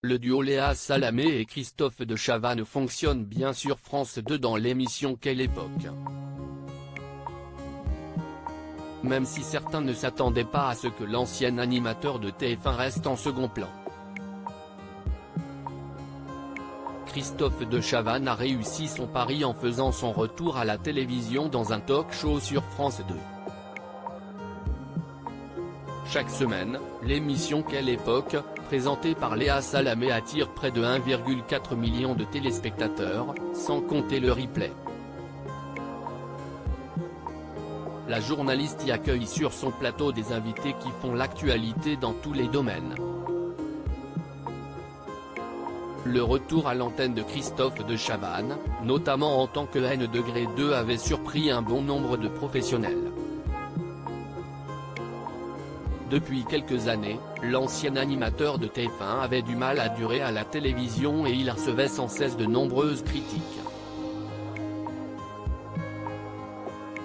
Le duo Léa Salamé et Christophe de Chavannes fonctionne bien sur France 2 dans l'émission Quelle époque. Même si certains ne s'attendaient pas à ce que l'ancien animateur de TF1 reste en second plan. Christophe de Chavannes a réussi son pari en faisant son retour à la télévision dans un talk-show sur France 2. Chaque semaine, l'émission Quelle époque, présentée par Léa Salamé attire près de 1,4 million de téléspectateurs, sans compter le replay. La journaliste y accueille sur son plateau des invités qui font l'actualité dans tous les domaines. Le retour à l'antenne de Christophe de Chavannes, notamment en tant que N-2, avait surpris un bon nombre de professionnels. Depuis quelques années, l'ancien animateur de TF1 avait du mal à durer à la télévision et il recevait sans cesse de nombreuses critiques.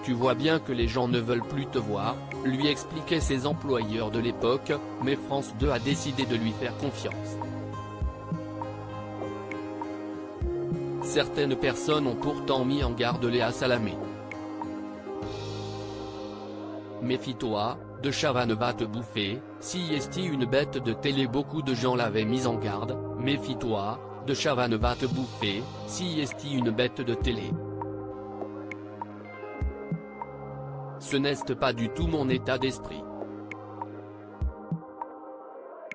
Tu vois bien que les gens ne veulent plus te voir, lui expliquaient ses employeurs de l'époque, mais France 2 a décidé de lui faire confiance. Certaines personnes ont pourtant mis en garde Léa Salamé. Méfie-toi, de Chavannes va te bouffer, si est une bête de télé. Beaucoup de gens l'avaient mise en garde, méfie-toi, de Chavannes va te bouffer, si est une bête de télé. Ce n'est pas du tout mon état d'esprit.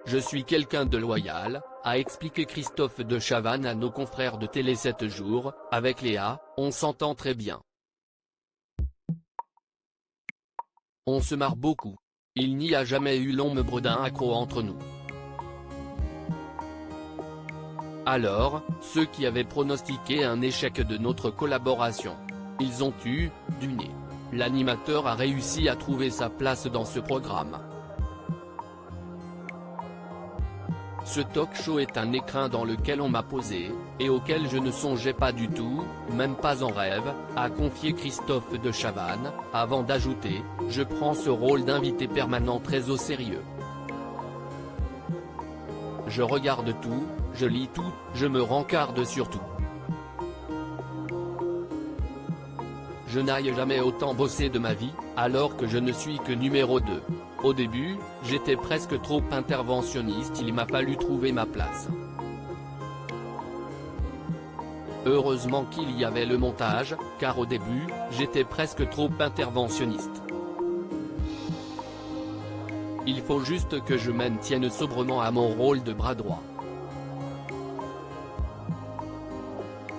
Je suis quelqu'un de loyal, a expliqué Christophe de Chavannes à nos confrères de Télé 7 jours, avec Léa, on s'entend très bien. On se marre beaucoup. Il n'y a jamais eu l'ombre d'un accroc entre nous. Alors, ceux qui avaient pronostiqué un échec de notre collaboration, ils ont eu du nez. L'animateur a réussi à trouver sa place dans ce programme. Ce talk-show est un écrin dans lequel on m'a posé, et auquel je ne songeais pas du tout, même pas en rêve, a confié Christophe de Chavannes, avant d'ajouter, je prends ce rôle d'invité permanent très au sérieux. Je regarde tout, je lis tout, je me rencarde sur tout. Je n'aille jamais autant bosser de ma vie, alors que je ne suis que numéro 2. Au début, j'étais presque trop interventionniste, il m'a fallu trouver ma place. Heureusement qu'il y avait le montage, car au début, j'étais presque trop interventionniste. Il faut juste que je m'en tienne sobrement à mon rôle de bras droit.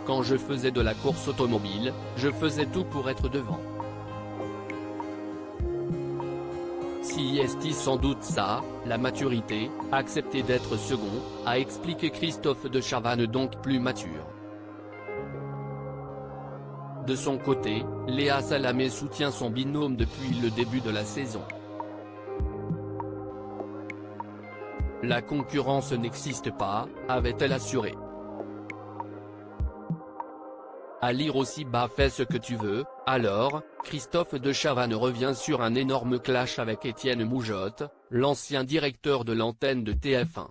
Quand je faisais de la course automobile, je faisais tout pour être devant. Si est sans doute ça, la maturité, accepter d'être second, a expliqué Christophe de Chavannes, donc plus mature. De son côté, Léa Salamé soutient son binôme depuis le début de la saison. La concurrence n'existe pas, avait-elle assuré. À lire aussi fais ce que tu veux. Alors, Christophe de Chavannes revient sur un énorme clash avec Étienne Moujotte, l'ancien directeur de l'antenne de TF1.